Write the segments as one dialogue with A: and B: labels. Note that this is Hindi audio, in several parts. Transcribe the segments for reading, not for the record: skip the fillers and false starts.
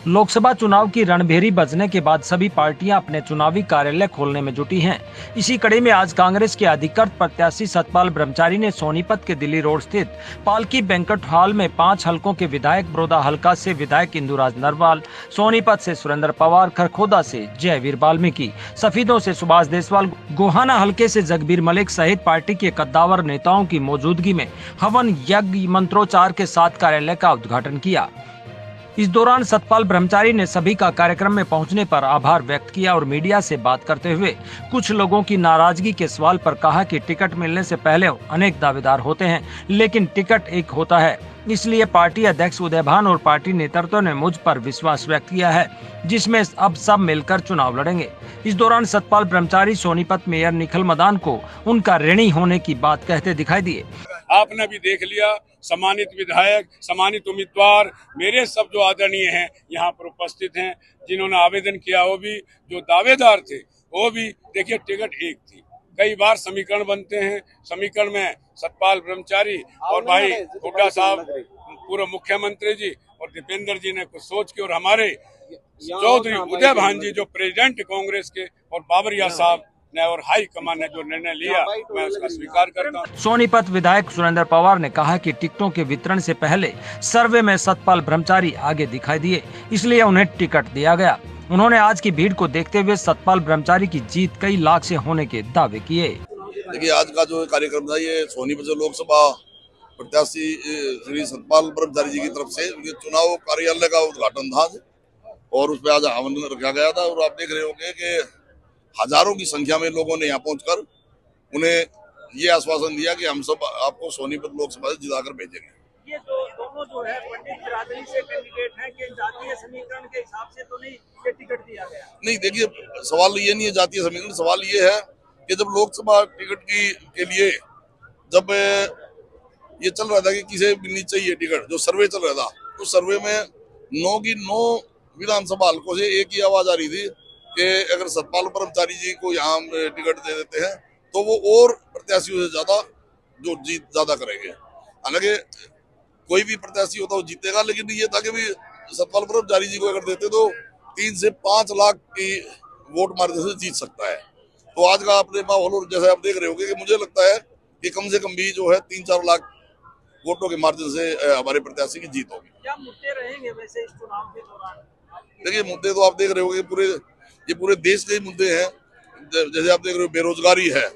A: लोकसभा चुनाव की रणभेरी बजने के बाद सभी पार्टियां अपने चुनावी कार्यालय खोलने में जुटी हैं। इसी कड़ी में आज कांग्रेस के अधिकृत प्रत्याशी सतपाल ब्रह्मचारी ने सोनीपत के दिल्ली रोड स्थित पालकी बैंक्वेट हॉल में 5 हलकों के विधायक, बड़ौदा हलका से विधायक इंदुराज नरवाल, सोनीपत से सुरेंद्र पवार, खरखोदा से जयवीर वाल्मीकि, सफीदों से सुभाष देसवाल, गोहाना हलके से जगबीर मलिक सहित पार्टी के कद्दावर नेताओं की मौजूदगी में हवन यज्ञ मंत्रोच्चार के साथ कार्यालय का उद्घाटन किया। इस दौरान सतपाल ब्रह्मचारी ने सभी का कार्यक्रम में पहुंचने पर आभार व्यक्त किया और मीडिया से बात करते हुए कुछ लोगों की नाराजगी के सवाल पर कहा कि टिकट मिलने से पहले अनेक दावेदार होते हैं, लेकिन टिकट एक होता है। इसलिए पार्टी अध्यक्ष उदयभान और पार्टी नेतृत्व ने मुझ पर विश्वास व्यक्त किया है, जिसमें अब सब मिलकर चुनाव लड़ेंगे। इस दौरान सतपाल ब्रह्मचारी सोनीपत मेयर निखिल मदान को उनका ऋणी होने की बात कहते दिखाई दिए।
B: आपने भी देख लिया, सम्मानित विधायक, सम्मानित उम्मीदवार, मेरे सब जो आदरणीय हैं यहाँ पर उपस्थित हैं, जिन्होंने आवेदन किया वो भी, जो दावेदार थे वो भी। देखिए, टिकट एक थी, कई बार समीकरण बनते हैं, समीकरण में सतपाल ब्रह्मचारी और भाई हुड्डा साहब, पूर्व मुख्यमंत्री जी और दीपेंद्र जी ने कुछ सोच के, और हमारे चौधरी उदयभान जी जो प्रेसिडेंट कांग्रेस के, और बाबरिया साहब ने और हाई कमान ने जो निर्णय लिया, मैं उसका स्वीकार करता हूँ।
A: सोनीपत विधायक सुरेंद्र पवार ने कहा कि टिकटों के वितरण से पहले सर्वे में सतपाल ब्रह्मचारी आगे दिखाई दिए, इसलिए उन्हें टिकट दिया गया। उन्होंने आज की भीड़ को देखते हुए सतपाल ब्रह्मचारी की जीत कई लाख से होने के दावे किए।
C: देखिए, आज का जो कार्यक्रम था, ये सोनीपत से लोकसभा प्रत्याशी श्री सतपाल ब्रह्मचारी जी की तरफ से ये चुनाव कार्यालय का उद्घाटन था और उस पर आज हवन रखा गया था। और आप देख रहे होंगे कि हजारों की संख्या में लोगों ने यहाँ पहुंचकर उन्हें ये आश्वासन दिया कि हम सब आपको सोनीपत लोकसभा से जिताकर भेजेंगे।
D: ये दोनों जो है पंडित बिरादरी से कैंडिडेट हैं कि जातीय समीकरण के हिसाब से तो नहीं ये टिकट दिया गया? नहीं,
C: देखिए, सवाल ये नहीं है जातीय समीकरण, सवाल ये है कि जब लोकसभा टिकट के लिए जब ये चल रहा था कि किसे मिलनी चाहिए टिकट, जो सर्वे चल रहा था, उस सर्वे में 9 की 9 विधानसभा हल्कों से एक ही आवाज आ रही थी कि अगर सतपाल ब्रह्मचारी जी को यहाँ टिकट दे देते हैं तो वो और प्रत्याशियों से ज्यादा जो जीत ज्यादा करेंगे। हालांकि कोई भी प्रत्याशी होता वो जीतेगा, लेकिन ये था कि भी सतपाल ब्रह्मचारी जी को अगर देते तो 3 से 5 लाख की वोट मार्जिन से जीत सकता है। तो आज का अपने माहौल जैसे आप देख रहे होंगे कि मुझे लगता है कि कम से कम भी जो है 3-4 लाख वोटों के मार्जिन से हमारे प्रत्याशी की जीत होगी।
D: क्या मुद्दे रहेंगे वैसे इस चुनाव के दौरान?
C: देखिए, मुद्दे तो आप देख रहे होंगे ये पूरे देश के मुद्दे हैं। जैसे आप देख रहे हो, बेरोजगारी है,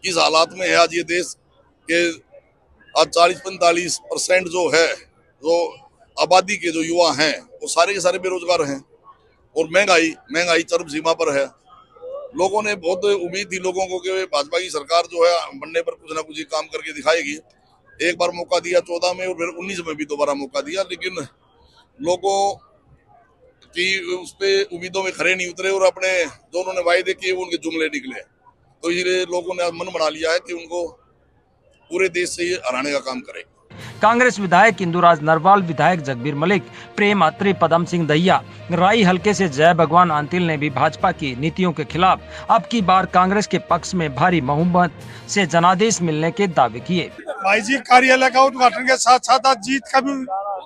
C: किस हालात में है आज ये देश के। आज 40-45% जो है, जो आबादी के जो युवा हैं वो सारे के सारे बेरोजगार हैं। और महंगाई चरम सीमा पर है। लोगों ने बहुत उम्मीद थी लोगों को कि भाजपा की सरकार जो है बनने पर कुछ ना कुछ काम करके दिखाएगी। एक बार मौका दिया 14 में और फिर 19 में भी दोबारा मौका दिया, लेकिन लोगों की उस पे उम्मीदों में खरे नहीं उतरे और अपने जो उन्होंने वायदे किए वो उनके जुमले निकले। तो इसलिए लोगों ने मन बना लिया है कि उनको पूरे देश से ये हराने का काम करेंगे।
A: कांग्रेस विधायक इंदुराज नरवाल, विधायक जगबीर मलिक, प्रेम अत्री, पदम सिंह दहिया, राई हलके से जय भगवान आंतिल ने भी भाजपा की नीतियों के खिलाफ अब की बार कांग्रेस के पक्ष में भारी बहुमत से जनादेश मिलने के दावे किए।
E: भाई जी, कार्यालय का उद्घाटन के साथ साथ आज जीत का भी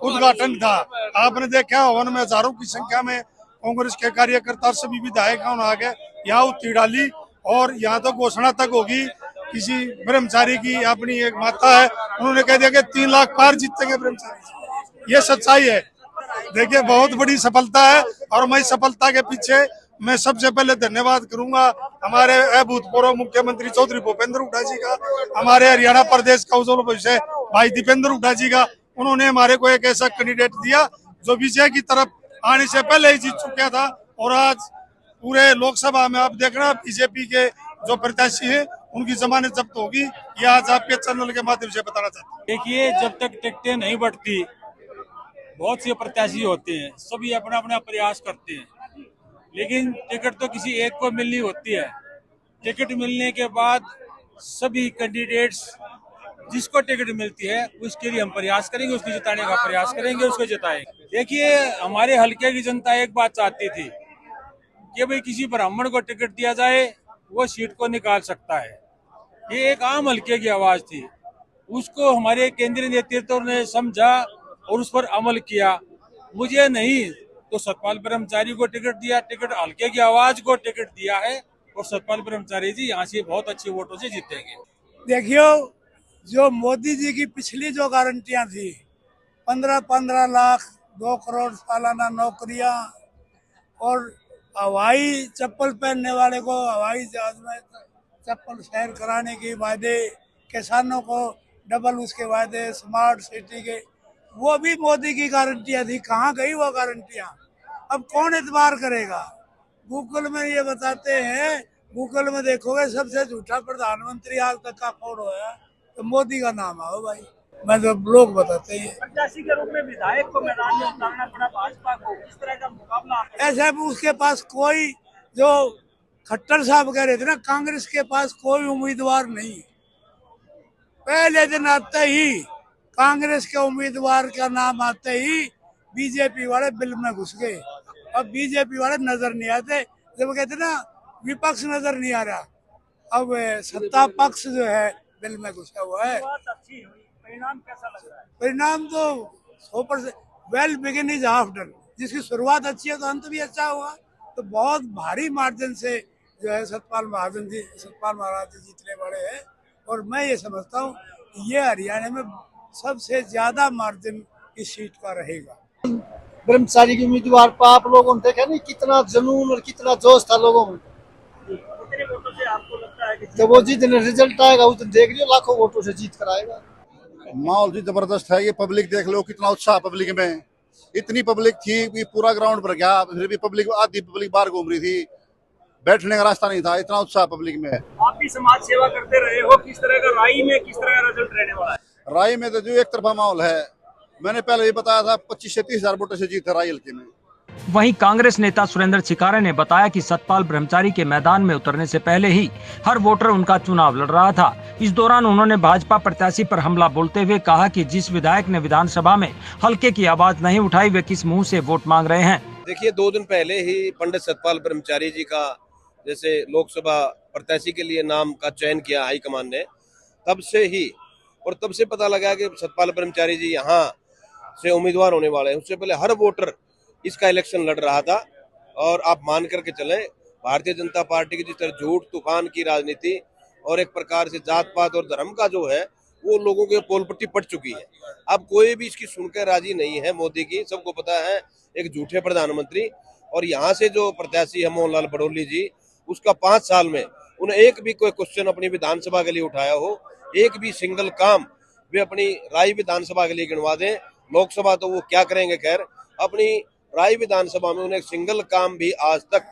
E: उद्घाटन था। आपने देखा हवन में हजारों की संख्या में कांग्रेस के कार्यकर्ता सभी विधायक आ गए, यहाँ उत्ती डाली और यहाँ तो घोषणा तक होगी। किसी ब्रह्मचारी की अपनी एक माता है, उन्होंने कह दिया कि 3 लाख पार जीतेंगे ब्रह्मचारी। ये सच्चाई है। देखिए, बहुत बड़ी सफलता है और मैं सफलता के पीछे मैं सबसे पहले धन्यवाद करूंगा हमारे भूतपूर्व मुख्यमंत्री चौधरी भूपेंद्र हुड्डा जी का, हमारे हरियाणा प्रदेश का उज्जवल भविष्य भाई दीपेंद्र हुड्डा जी का। उन्होंने हमारे को एक ऐसा कैंडिडेट दिया जो विजय की तरफ आने से पहले ही जीत चुका था। और आज पूरे लोकसभा में आप देखना बीजेपी के जो प्रत्याशी है उनकी जमानत जब्त होगी। ये आज आपके चैनल के माध्यम से बताना चाहता हूँ।
F: देखिए, जब तक टिकटें नहीं बढ़ती, बहुत से प्रत्याशी होते हैं, सभी अपना अपना प्रयास करते हैं, लेकिन टिकट तो किसी एक को मिलनी होती है। टिकट मिलने के बाद सभी कैंडिडेट्स जिसको टिकट मिलती है उसके लिए हम प्रयास करेंगे, उसको जिताने का प्रयास करेंगे, उसको जिताएंगे। देखिए, हमारे हल्के की जनता एक बात चाहती थी कि भाई किसी ब्राह्मण को टिकट दिया जाए, वो सीट को निकाल सकता है। ये एक आम हल्के की आवाज थी, उसको हमारे केंद्रीय नेतृत्व ने समझा और उस पर अमल किया मुझे नहीं तो सतपाल ब्रह्मचारी को टिकट दिया, टिकट हल्के की आवाज को टिकट दिया है और सतपाल ब्रह्मचारी जी यहाँ से बहुत अच्छे वोटों से जीतेंगे।
E: देखियो, जो मोदी जी की पिछली जो गारंटियां थी, 15-15 लाख 2 करोड़ सालाना नौकरियां और हवाई चप्पल पहनने वाले को हवाई जहाज में चप्पल शेयर कराने के वादे, किसानों को डबल उसके वादे, स्मार्ट सिटी के, वो भी मोदी की गारंटियां थी। कहाँ गई वो गारंटियां? अब कौन एतबार करेगा? गूगल में ये बताते हैं, गूगल में देखोगे सबसे झूठा प्रधानमंत्री आज तक का कौन होया तो मोदी का नाम आओ भाई। मैं तो लोग बताते हैं।
D: प्रत्याशी के रूप में विधायक को मैदान में उतारना पड़ा भाजपा को, इस तरह का मुकाबला
E: ऐसे भी उसके पास कोई, जो खट्टर साहब कह रहे थे ना, कांग्रेस के पास कोई उम्मीदवार नहीं। पहले दिन आते ही कांग्रेस के उम्मीदवार का नाम आते ही बीजेपी वाले बिल में घुस गए। अब बीजेपी वाले नजर नहीं आते, जब कहते ना विपक्ष नजर नहीं आ रहा, अब सत्ता पक्ष जो है बिल में घुसा हुआ है।
D: अच्छी हुई, परिणाम कैसा लग रहा है?
E: परिणाम तो 100%, well begin is half done. जिसकी शुरुआत अच्छी है तो अंत भी अच्छा होगा। तो बहुत भारी मार्जिन से जो है सतपाल महाराज जी जीतने वाले हैं और मैं ये समझता हूँ ये हरियाणा में सबसे ज्यादा मार्जिन इस सीट का रहेगा।
G: ब्रह्मचारी के उम्मीदवार पर आप लोगों ने देखा नहीं कितना जुनून और कितना जोश था लोगों में।
D: कितने वोटों से आपको लगता है कि
G: जब वो जिस दिन रिजल्ट आएगा उस दिन देख लियो लाखों वोटों से जीत कर आएगा।
H: माहौल भी जबरदस्त है। ये पब्लिक देख लो कितना उत्साह पब्लिक में, इतनी पब्लिक थी कि पूरा ग्राउंड भर गया। फिर भी पब्लिक, आधी पब्लिक बाहर घूम रही थी, बैठने का रास्ता नहीं था, इतना उत्साह पब्लिक में है।
D: आप भी समाज सेवा करते रहे हो, किस तरह का राई में किस तरह का रिजल्ट रहने वाला है?
H: राय में तो जो एक तरफा माहौल है, मैंने पहले भी बताया था 25 से 30 हजार वोटों से जीत है राय हल्के में।
A: वहीं कांग्रेस नेता सुरेंद्र छिकारे ने बताया कि सतपाल ब्रह्मचारी के मैदान में उतरने से पहले ही हर वोटर उनका चुनाव लड़ रहा था। इस दौरान उन्होंने भाजपा प्रत्याशी पर हमला बोलते हुए कहा कि जिस विधायक ने विधानसभा में हल्के की आवाज नहीं उठाई वे किस मुंह से वोट मांग रहे हैं।
I: देखिए, 2 दिन पहले ही पंडित सतपाल ब्रह्मचारी जी का जैसे लोकसभा प्रत्याशी के लिए नाम का चयन किया हाईकमान ने, तब से पता लगा कि सतपाल ब्रह्मचारी जी यहाँ से उम्मीदवार होने वाले हैं। उससे पहले हर वोटर इसका इलेक्शन लड़ रहा था। और आप मान करके चलें, भारतीय जनता पार्टी की जिस तरह झूठ तूफान की राजनीति और एक प्रकार से जात पात और धर्म का जो है वो लोगों के पोल पट्टी पड़ चुकी है। अब कोई भी इसकी सुनकर राजी नहीं है। मोदी की सबको पता है एक झूठे प्रधानमंत्री। और यहाँ से जो प्रत्याशी है मोहनलाल बड़ौली जी, उसका 5 साल में उन्हें एक भी कोई क्वेश्चन अपनी विधानसभा के लिए उठाया हो, एक भी सिंगल काम वे अपनी राय विधानसभा के लिए गिनवा दें। लोकसभा तो वो क्या करेंगे, खैर अपनी राय विधानसभा में उन्हें सिंगल काम भी आज तक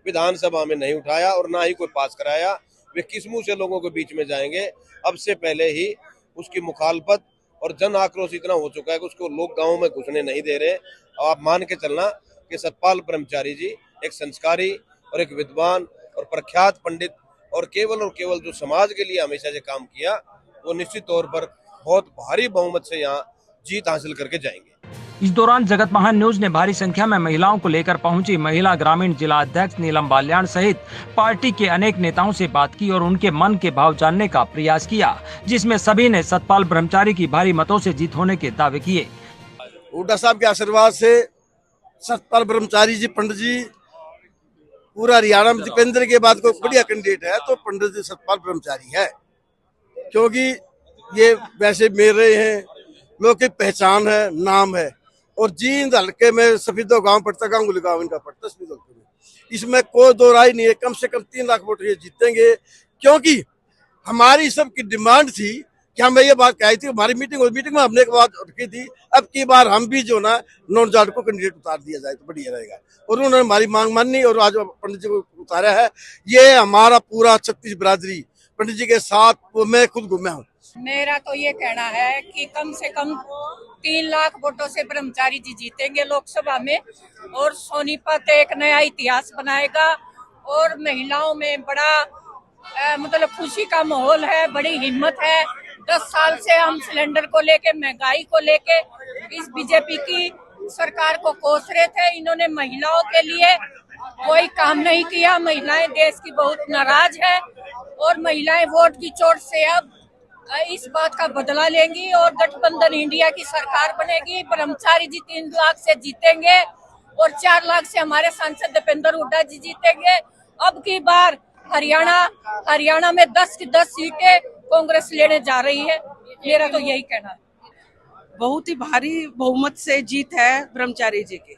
I: विधानसभा में नहीं उठाया और ना ही कोई पास कराया। वे किस मुंह से लोगों के बीच में जाएंगे? अब से पहले ही उसकी मुखालफत और जन आक्रोश इतना हो चुका है कि उसको लोग गाँव में घुसने नहीं दे रहे। और आप मान के चलना कि सतपाल ब्रह्मचारी जी एक संस्कारी और एक विद्वान और प्रख्यात पंडित और केवल जो समाज के लिए हमेशा से काम किया, वो निश्चित तौर पर बहुत भारी बहुमत से यहाँ जीत हासिल करके जाएंगे।
A: इस दौरान जगत महान न्यूज ने भारी संख्या में महिलाओं को लेकर पहुंची महिला ग्रामीण जिला अध्यक्ष नीलम बाल्याण सहित पार्टी के अनेक नेताओं से बात की और उनके मन के भाव जानने का प्रयास किया, जिसमें सभी ने सतपाल ब्रह्मचारी की भारी मतों से जीत होने के दावे किए।
G: हुड्डा साहब के आशीर्वाद से सतपाल ब्रह्मचारी जी, पंडित जी, पूरा हरियाणा में दीपेंद्र के बाद कोई बढ़िया कैंडिडेट है तो पंडित जी सतपाल ब्रह्मचारी है। क्योंकि ये वैसे मेरे हैं, लोग की पहचान है, नाम है। और जींद हल्के में सफीदो गांव पड़ता, गांगुली गांव इनका पड़ता सफीदो में, इसमें कोई दो राय नहीं है। कम से कम 3 लाख वोट ये जीतेंगे। क्योंकि हमारी सबकी डिमांड थी कि हम ये बात कही थी, हमारी मीटिंग में हमने एक बात रखी थी, अब की बार हम भी जो ना नॉन जाट को कैंडिडेट उतार दिया जाए तो बढ़िया रहेगा। और उन्होंने हमारी मांग मानी और आज पंडित जी को उतारा है। ये हमारा पूरा 36 बिरादरी पंडित जी के साथ, मैं खुद घूमा हूँ।
J: मेरा तो ये कहना है कि कम से कम 3 लाख वोटों से ब्रह्मचारी जी जीतेंगे लोकसभा में और सोनीपत एक नया इतिहास बनाएगा। और महिलाओं में बड़ा मतलब खुशी का माहौल है, बड़ी हिम्मत है। 10 साल से हम सिलेंडर को लेके, महंगाई को लेके इस बीजेपी की सरकार को कोस रहे थे। इन्होंने महिलाओं के लिए कोई काम नहीं किया। महिलाएं देश की बहुत नाराज है और महिलाएं वोट की चोट से अब इस बात का बदला लेंगी और गठबंधन इंडिया की सरकार बनेगी। ब्रह्मचारी जी 3 लाख से जीतेंगे और 4 लाख से हमारे सांसद दीपेंद्र हुड्डा जी जीतेंगे। अब की बार हरियाणा में 10 की 10 सीटें कांग्रेस लेने जा रही है। मेरा तो यही कहना है।
K: बहुत ही भारी बहुमत से जीत है ब्रह्मचारी जी की,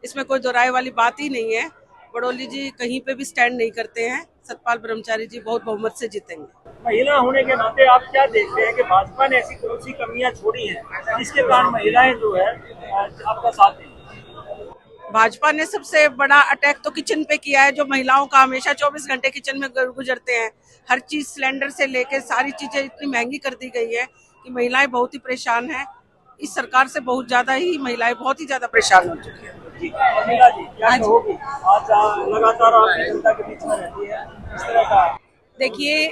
K: इसमें कोई दो राय वाली बात ही नहीं है। बड़ौली जी कहीं पे भी स्टैंड नहीं करते हैं। सतपाल ब्रह्मचारी जी बहुत बहुमत से जीतेंगे।
D: महिला होने के नाते आप क्या देखते हैं कि भाजपा ने ऐसी कौन सी कमियां छोड़ी हैं जिसके कारण महिलाएं जो है आपका साथ देंगी?
K: भाजपा ने सबसे बड़ा अटैक तो किचन पे किया है, जो महिलाओं का हमेशा 24 घंटे किचन में गुजरते हैं। हर चीज सिलेंडर से लेकर सारी चीजें इतनी महंगी कर दी गई है कि महिलाएं बहुत ही परेशान हैं। इस सरकार से बहुत ज्यादा ही महिलाएं बहुत ही ज्यादा परेशान हो चुकी है।
D: मीरा जी क्या कहोगी? आज लगातार आप जनता के बीच में रहती है, इस तरह का
L: देखिए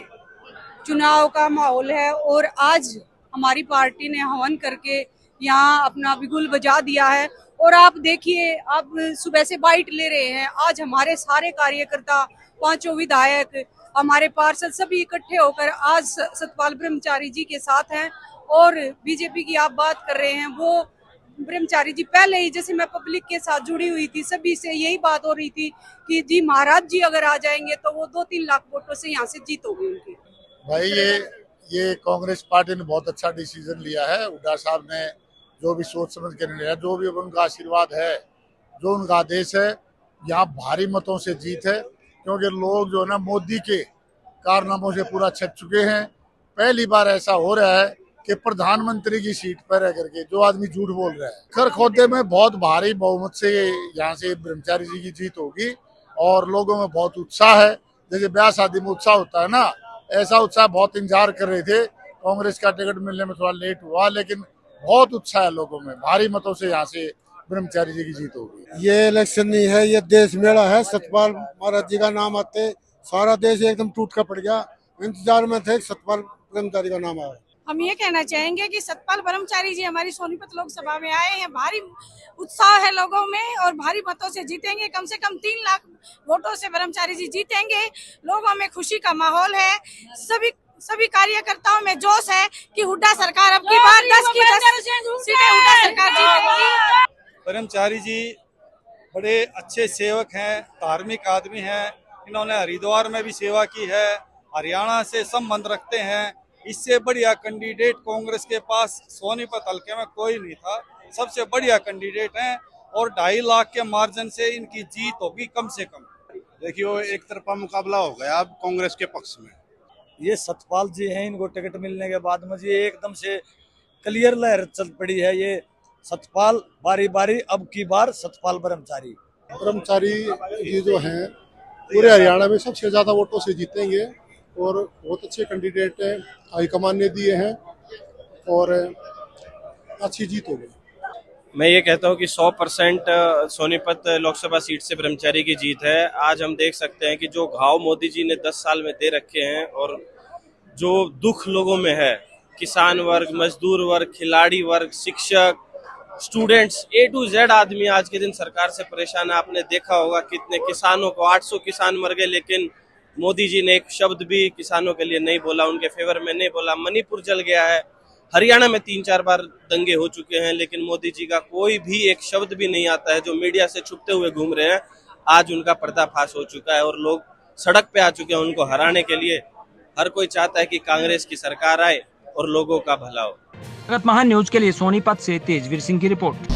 L: चुनाव का माहौल है और आज हमारी पार्टी ने हवन करके यहाँ अपना बिगुल बजा दिया है। और आप देखिए, आप सुबह से बाइट ले रहे हैं। आज हमारे सारे कार्यकर्ता, 5 विधायक, हमारे पार्षद सभी इकट्ठे होकर आज सतपाल ब्रह्मचारी जी के साथ हैं। और बीजेपी की आप बात कर रहे हैं, वो ब्रह्मचारी जी पहले ही, जैसे मैं पब्लिक के साथ जुड़ी हुई थी, सभी से यही बात हो रही थी कि जी महाराज जी अगर आ जाएंगे तो वो 2-3 लाख वोटों से यहाँ से जीत होगी उनकी।
H: भाई ये कांग्रेस पार्टी ने बहुत अच्छा डिसीजन लिया है। हुड्डा साहब ने जो भी सोच समझ के निर्णय, जो भी उनका आशीर्वाद है, जो उनका आदेश है, यहाँ भारी मतों से जीत है। क्योंकि लोग जो है ना मोदी के कारनामों से पूरा छक चुके हैं। पहली बार ऐसा हो रहा है कि प्रधानमंत्री की सीट पर रह करके जो आदमी झूठ बोल रहा है। खरखोदे में बहुत भारी बहुमत से यहाँ से ब्रह्मचारी जी की जीत होगी और लोगों में बहुत उत्साह है। जैसे ब्याह शादी में उत्साह होता है ना, ऐसा उत्साह बहुत इंतजार कर रहे थे। कांग्रेस का टिकट मिलने में थोड़ा लेट हुआ, लेकिन बहुत उत्साह है लोगों में। भारी मतों से यहाँ से ब्रह्मचारी जी की जीत होगी।
E: ये इलेक्शन नहीं है, ये देश मेला है। सतपाल महाराज जी का नाम आते सारा देश एकदम टूट कर पड़ गया। इंतजार में थे सतपाल ब्रह्मचारी का नाम आया।
L: हम ये कहना चाहेंगे कि सतपाल ब्रह्मचारी जी हमारी सोनीपत लोकसभा में आए हैं। भारी उत्साह है लोगों में और भारी मतों से जीतेंगे। कम से कम 3 लाख वोटों से ब्रह्मचारी जी जीतेंगे। लोगों में खुशी का माहौल है। सभी कार्यकर्ताओं में जोश है कि हुड्डा सरकार अब की बार 10 की 10 सीटें हुड्डा सरकार जीतेगी।
F: ब्रह्मचारी जी बड़े अच्छे सेवक हैं, धार्मिक आदमी हैं। इन्होंने हरिद्वार में भी सेवा की है, हरियाणा से संबंध रखते हैं। इससे बढ़िया कैंडिडेट कांग्रेस के पास सोनीपत हल्के में कोई नहीं था। सबसे बढ़िया कैंडिडेट हैं और 2.5 लाख के मार्जिन से इनकी जीत होगी कम से कम।
M: देखिए एक तरफा मुकाबला हो गया अब कांग्रेस के पक्ष में।
N: ये सतपाल जी हैं, इनको टिकट मिलने के बाद मुझे एकदम से क्लियर लहर चल पड़ी है। ये सतपाल बारी बारी अब की बार सतपाल ब्रह्मचारी
E: जी जो हैं पूरे हरियाणा में सबसे ज्यादा वोटों से जीतेंगे और बहुत अच्छे कैंडिडेट हाईकमान ने दिए हैं और अच्छी जीत होगी।
I: मैं ये कहता हूँ कि 100% सोनीपत लोकसभा सीट से ब्रह्मचारी की जीत है। आज हम देख सकते हैं कि जो घाव मोदी जी ने 10 साल में दे रखे हैं और जो दुख लोगों में है, किसान वर्ग, मजदूर वर्ग, खिलाड़ी वर्ग, शिक्षक, स्टूडेंट्स, A to Z आदमी आज के दिन सरकार से परेशान है। आपने देखा होगा कितने किसानों को 800 किसान मर गए, लेकिन मोदी जी ने एक शब्द भी किसानों के लिए नहीं बोला, उनके फेवर में नहीं बोला। मणिपुर जल गया है, हरियाणा में 3-4 बार दंगे हो चुके हैं, लेकिन मोदी जी का कोई भी एक शब्द भी नहीं आता है। जो मीडिया से छुपते हुए घूम रहे हैं, आज उनका पर्दाफाश हो चुका है और लोग सड़क पे आ चुके हैं उनको हराने के लिए। हर कोई चाहता है कि कांग्रेस की सरकार आए और लोगों का भला हो।
A: महान न्यूज के लिए सोनीपत से तेजवीर सिंह की रिपोर्ट।